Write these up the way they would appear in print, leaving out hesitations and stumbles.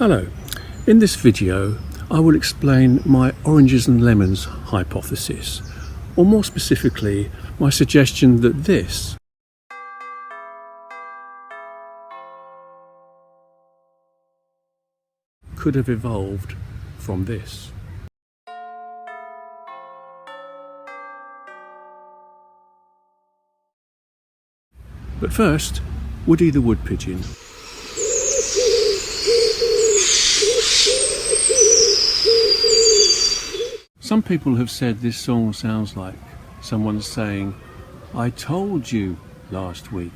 Hello, in this video I will explain my oranges and lemons hypothesis, or more specifically my suggestion that this could have evolved from this. But first, Woody the wood pigeon. Some people have said this song sounds like someone saying, "I told you last week,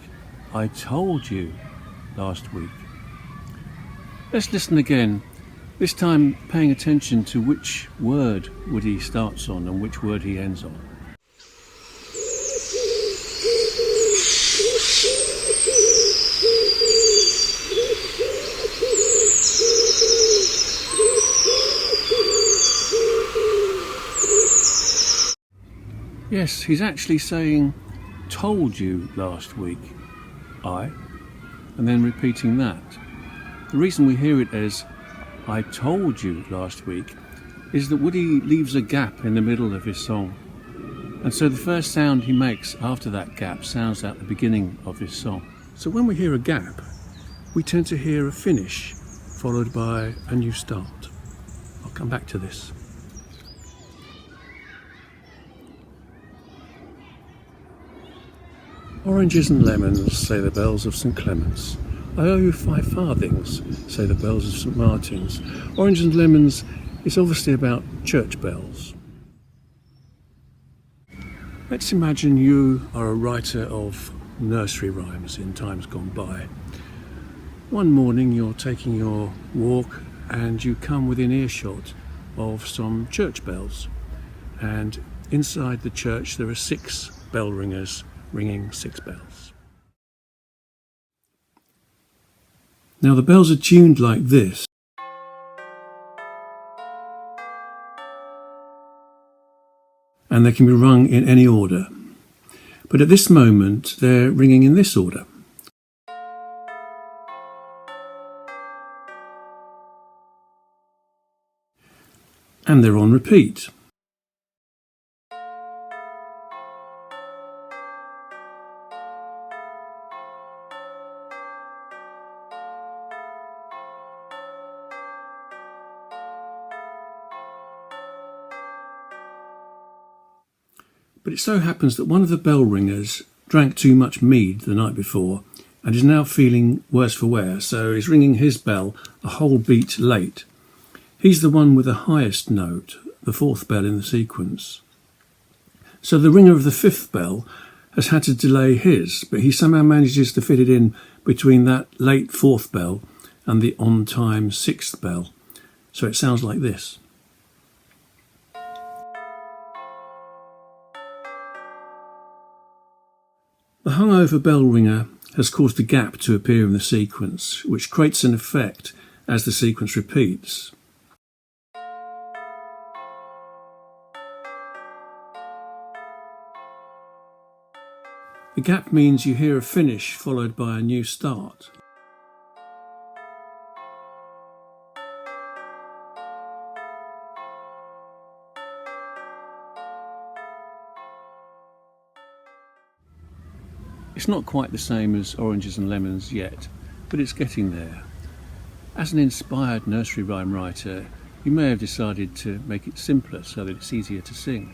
I told you last week." Let's listen again, this time paying attention to which word Woody starts on and which word he ends on. Yes, he's actually saying, "Told you last week, I," and then repeating that. The reason we hear it as "I told you last week" is that Woody leaves a gap in the middle of his song. And so the first sound he makes after that gap sounds at the beginning of his song. So when we hear a gap, we tend to hear a finish followed by a new start. I'll come back to this. Oranges and lemons, say the bells of St. Clement's. I owe you 5 farthings, say the bells of St. Martin's. Oranges and lemons is obviously about church bells. Let's imagine you are a writer of nursery rhymes in times gone by. One morning you're taking your walk and you come within earshot of some church bells. And inside the church there are 6 bell ringers ringing 6 bells. Now the bells are tuned like this. And they can be rung in any order. But at this moment they're ringing in this order. And they're on repeat. But it so happens that one of the bell ringers drank too much mead the night before and is now feeling worse for wear, so is ringing his bell a whole beat late. He's the one with the highest note, the 4th bell in the sequence. So the ringer of the 5th bell has had to delay his, but he somehow manages to fit it in between that late 4th bell and the on-time 6th bell. So it sounds like this. The hungover bell ringer has caused a gap to appear in the sequence, which creates an effect as the sequence repeats. The gap means you hear a finish followed by a new start. It's not quite the same as oranges and lemons yet, but it's getting there. As an inspired nursery rhyme writer, you may have decided to make it simpler so that it's easier to sing.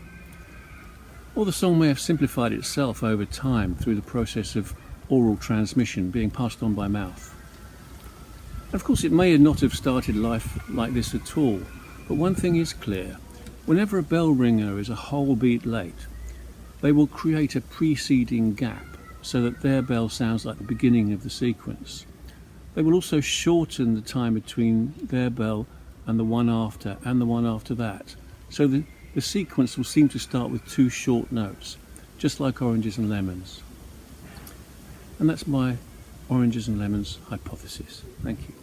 Or the song may have simplified itself over time through the process of oral transmission being passed on by mouth. And of course, it may not have started life like this at all, but one thing is clear. Whenever a bell ringer is a whole beat late, they will create a preceding gap so that their bell sounds like the beginning of the sequence. They will also shorten the time between their bell and the one after and the one after that. So the sequence will seem to start with 2 short notes, just like oranges and lemons. And that's my oranges and lemons hypothesis. Thank you.